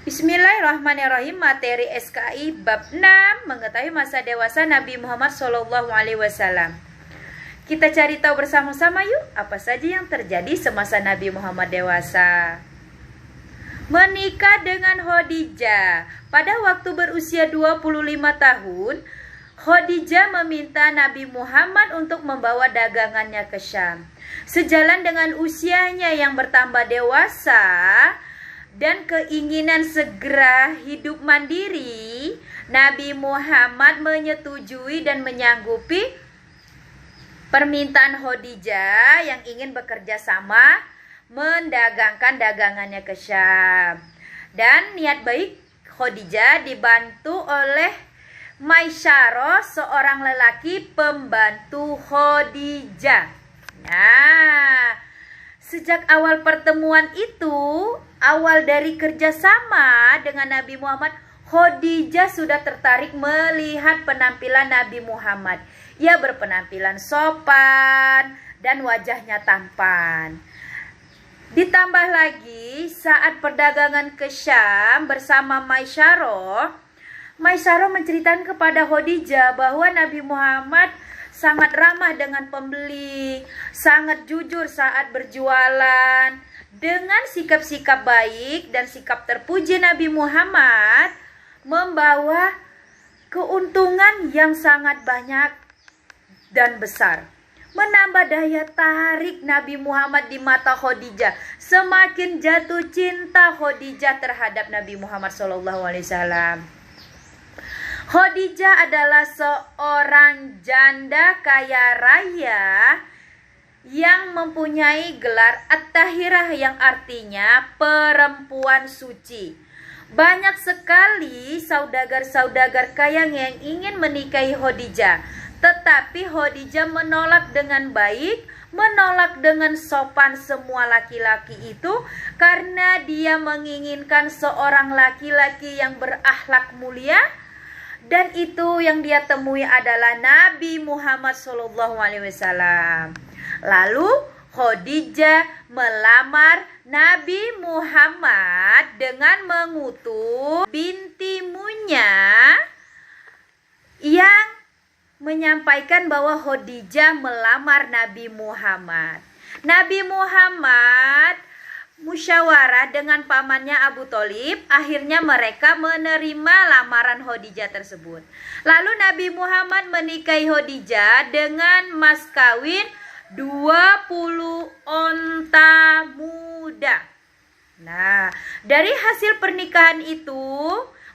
Bismillahirrahmanirrahim. Materi SKI bab 6, mengetahui masa dewasa Nabi Muhammad SAW. Kita cari tahu bersama-sama yuk, apa saja yang terjadi semasa Nabi Muhammad dewasa. Menikah dengan Khadijah. Pada waktu berusia 25 tahun, Khadijah meminta Nabi Muhammad untuk membawa dagangannya ke Syam. Sejalan dengan usianya yang bertambah dewasa dan keinginan segera hidup mandiri, Nabi Muhammad menyetujui dan menyanggupi permintaan Khadijah yang ingin bekerja sama mendagangkan dagangannya ke Syam. Dan niat baik Khadijah dibantu oleh Maisyarah, seorang lelaki pembantu Khadijah. Nah, sejak awal pertemuan itu, awal dari kerjasama dengan Nabi Muhammad, Khadijah sudah tertarik melihat penampilan Nabi Muhammad. Ia berpenampilan sopan dan wajahnya tampan. Ditambah lagi saat perdagangan ke Syam bersama Maisyarah menceritakan kepada Khadijah bahwa Nabi Muhammad sangat ramah dengan pembeli, sangat jujur saat berjualan. Dengan sikap-sikap baik dan sikap terpuji, Nabi Muhammad membawa keuntungan yang sangat banyak dan besar. Menambah daya tarik Nabi Muhammad di mata Khadijah. Semakin jatuh cinta Khadijah terhadap Nabi Muhammad SAW. Khadijah adalah seorang janda kaya raya yang mempunyai gelar At-Tahirah yang artinya perempuan suci. Banyak sekali saudagar-saudagar kaya yang ingin menikahi Khadijah, tetapi Khadijah menolak dengan baik, menolak dengan sopan semua laki-laki itu karena dia menginginkan seorang laki-laki yang berakhlak mulia. Dan itu yang dia temui adalah Nabi Muhammad SAW. Lalu Khadijah melamar Nabi Muhammad dengan mengutus binti Munya yang menyampaikan bahwa Khadijah melamar Nabi Muhammad. Nabi Muhammad musyawarah dengan pamannya Abu Thalib. Akhirnya mereka menerima lamaran Khadijah tersebut. Lalu Nabi Muhammad menikahi Khadijah dengan mas kawin 20 onta muda. Nah, dari hasil pernikahan itu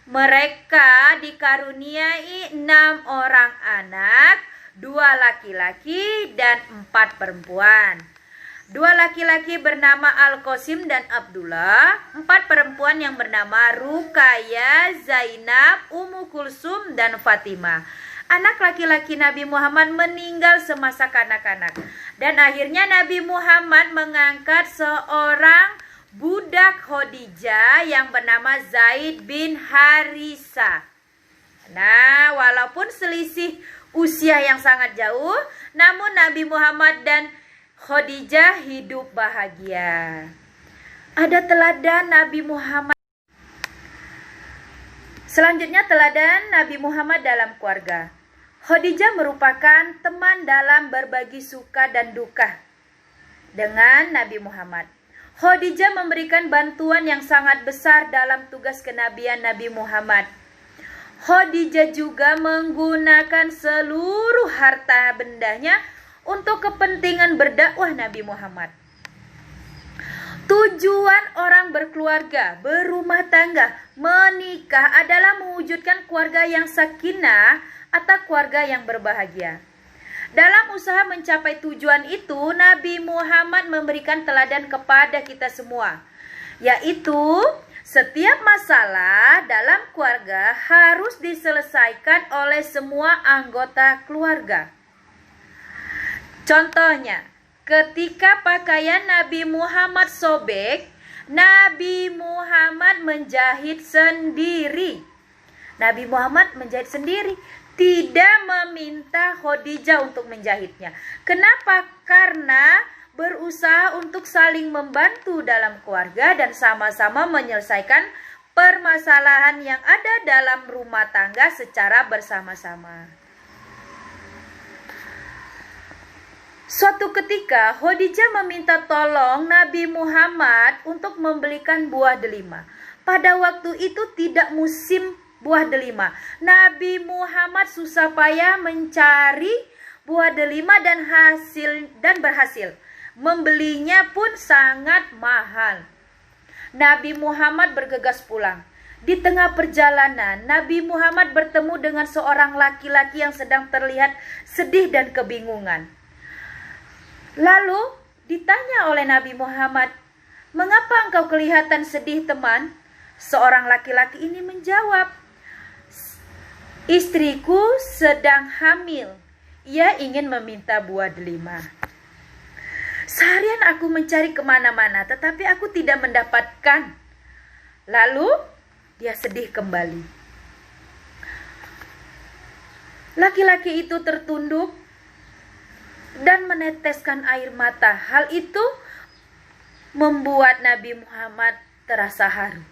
mereka dikaruniai 6 orang anak, 2 laki-laki dan 4 perempuan. 2 laki-laki bernama Al-Qasim dan Abdullah, 4 perempuan yang bernama Ruqayyah, Zainab, Ummu Kulsum, dan Fatimah. Anak laki-laki Nabi Muhammad meninggal semasa kanak-kanak. Dan akhirnya Nabi Muhammad mengangkat seorang budak Khadijah yang bernama Zaid bin Harisa. Nah, walaupun selisih usia yang sangat jauh, namun Nabi Muhammad dan Khadijah hidup bahagia. Ada teladan Nabi Muhammad. Selanjutnya teladan Nabi Muhammad dalam keluarga. Khadijah merupakan teman dalam berbagi suka dan duka dengan Nabi Muhammad. Khadijah memberikan bantuan yang sangat besar dalam tugas kenabian Nabi Muhammad. Khadijah juga menggunakan seluruh harta bendanya untuk kepentingan berdakwah Nabi Muhammad. Tujuan orang berkeluarga, berumah tangga, menikah adalah mewujudkan keluarga yang sakinah atau keluarga yang berbahagia. Dalam usaha mencapai tujuan itu, Nabi Muhammad memberikan teladan kepada kita semua, yaitu setiap masalah dalam keluarga harus diselesaikan oleh semua anggota keluarga. Contohnya, ketika pakaian Nabi Muhammad sobek, Nabi Muhammad menjahit sendiri. Nabi Muhammad menjahit sendiri, tidak meminta Khadijah untuk menjahitnya. Kenapa? Karena berusaha untuk saling membantu dalam keluarga dan sama-sama menyelesaikan permasalahan yang ada dalam rumah tangga secara bersama-sama. Suatu ketika Khadijah meminta tolong Nabi Muhammad untuk membelikan buah delima. Pada waktu itu tidak musim buah delima. Nabi Muhammad susah payah mencari buah delima dan berhasil. Membelinya pun sangat mahal. Nabi Muhammad bergegas pulang. Di tengah perjalanan, Nabi Muhammad bertemu dengan seorang laki-laki yang sedang terlihat sedih dan kebingungan. Lalu ditanya oleh Nabi Muhammad, "Mengapa engkau kelihatan sedih, teman?" Seorang laki-laki ini menjawab, "Istriku sedang hamil. Ia ingin meminta buah delima. Seharian aku mencari kemana-mana, tetapi aku tidak mendapatkan." Lalu dia sedih kembali. Laki-laki itu tertunduk dan meneteskan air mata. Hal itu membuat Nabi Muhammad terasa haru.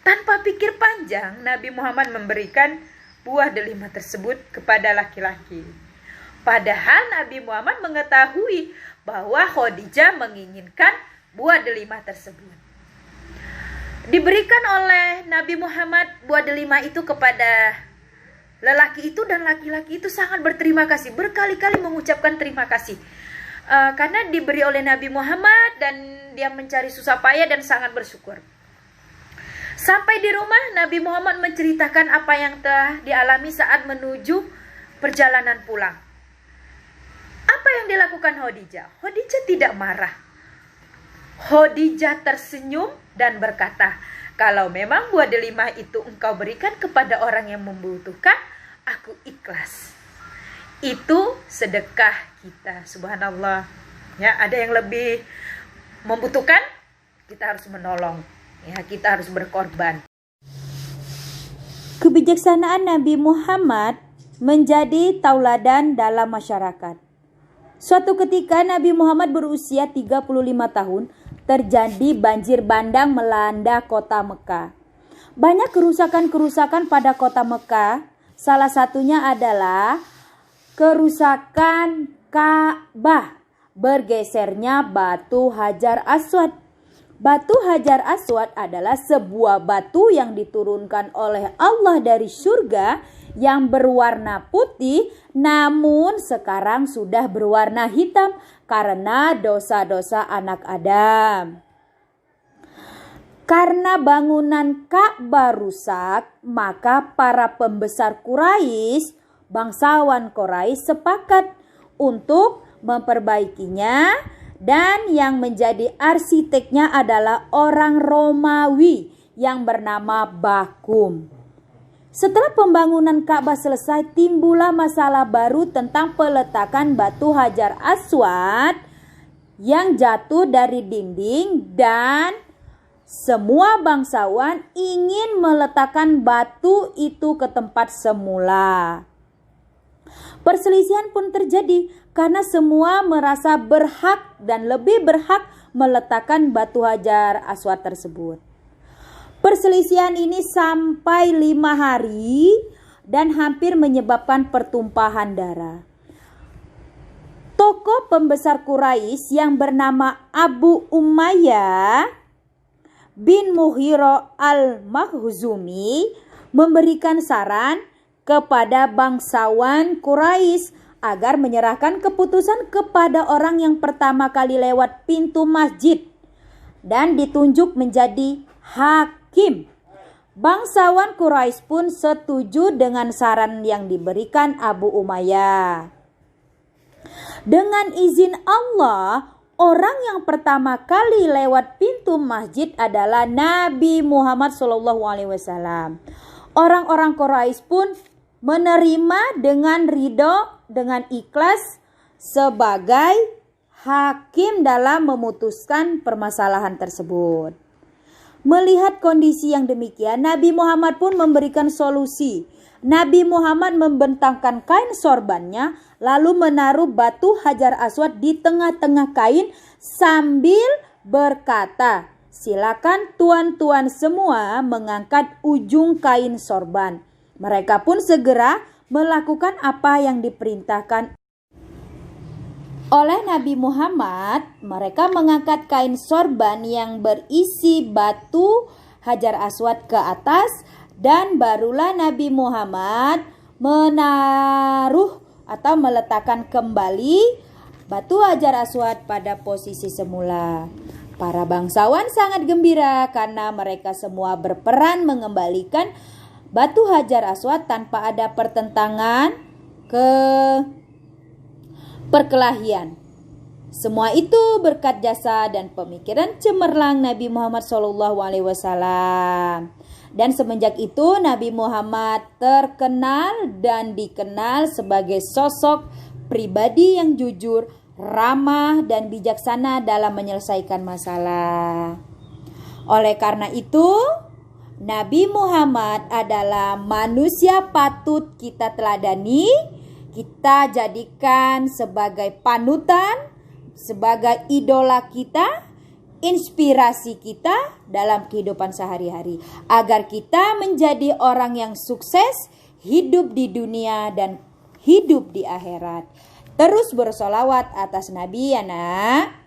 Tanpa pikir panjang, Nabi Muhammad memberikan buah delima tersebut kepada laki-laki. Padahal Nabi Muhammad mengetahui bahwa Khadijah menginginkan buah delima tersebut. Diberikan oleh Nabi Muhammad buah delima itu kepada lelaki itu, dan laki-laki itu sangat berterima kasih, berkali-kali mengucapkan terima kasih karena diberi oleh Nabi Muhammad, dan dia mencari susah payah dan sangat bersyukur. Sampai di rumah, Nabi Muhammad menceritakan apa yang telah dialami saat menuju perjalanan pulang. Apa yang dilakukan Khadijah? Khadijah tidak marah. Khadijah tersenyum dan berkata, "Kalau memang buah delima itu engkau berikan kepada orang yang membutuhkan, aku ikhlas." Itu sedekah kita, subhanallah. Ya, ada yang lebih membutuhkan, kita harus menolong. Ya, kita harus berkorban. Kebijaksanaan Nabi Muhammad menjadi tauladan dalam masyarakat. Suatu ketika Nabi Muhammad berusia 35 tahun, terjadi banjir bandang melanda kota Mekah. Banyak kerusakan-kerusakan pada kota Mekah. Salah satunya adalah kerusakan Ka'bah, bergesernya batu Hajar Aswad. Batu Hajar Aswad adalah sebuah batu yang diturunkan oleh Allah dari surga yang berwarna putih, namun sekarang sudah berwarna hitam karena dosa-dosa anak Adam. Karena bangunan Ka'bah rusak, maka para pembesar Quraisy, bangsawan Quraisy sepakat untuk memperbaikinya, dan yang menjadi arsiteknya adalah orang Romawi yang bernama Bakum. Setelah pembangunan Ka'bah selesai, timbullah masalah baru tentang peletakan batu Hajar Aswad yang jatuh dari dinding, dan semua bangsawan ingin meletakkan batu itu ke tempat semula. Perselisihan pun terjadi karena semua merasa berhak dan lebih berhak meletakkan batu Hajar Aswad tersebut. Perselisihan ini sampai 5 hari dan hampir menyebabkan pertumpahan darah. Tokoh pembesar Quraisy yang bernama Abu Umayyah bin Mughirah al-Makhzumi memberikan saran kepada bangsawan Quraisy agar menyerahkan keputusan kepada orang yang pertama kali lewat pintu masjid dan ditunjuk menjadi hakim. Bangsawan Quraisy pun setuju dengan saran yang diberikan Abu Umayyah. Dengan izin Allah, orang yang pertama kali lewat pintu masjid adalah Nabi Muhammad SAW. Orang-orang Quraisy pun menerima dengan ridho, dengan ikhlas sebagai hakim dalam memutuskan permasalahan tersebut. Melihat kondisi yang demikian, Nabi Muhammad pun memberikan solusi. Nabi Muhammad membentangkan kain sorbannya, lalu menaruh batu Hajar Aswad di tengah-tengah kain sambil berkata, silakan tuan-tuan semua mengangkat ujung kain sorban. Mereka pun segera melakukan apa yang diperintahkan oleh Nabi Muhammad. Mereka mengangkat kain sorban yang berisi batu Hajar Aswad ke atas, dan barulah Nabi Muhammad menaruh atau meletakkan kembali batu Hajar Aswad pada posisi semula. Para bangsawan sangat gembira karena mereka semua berperan mengembalikan batu Hajar Aswad tanpa ada pertentangan perkelahian. Semua itu berkat jasa dan pemikiran cemerlang Nabi Muhammad SAW. Dan semenjak itu Nabi Muhammad terkenal dan dikenal sebagai sosok pribadi yang jujur, ramah, dan bijaksana dalam menyelesaikan masalah. Oleh karena itu, Nabi Muhammad adalah manusia patut kita teladani, kita jadikan sebagai panutan, sebagai idola kita, inspirasi kita dalam kehidupan sehari-hari, agar kita menjadi orang yang sukses, hidup di dunia dan hidup di akhirat. Terus bersolawat atas Nabi ya nak.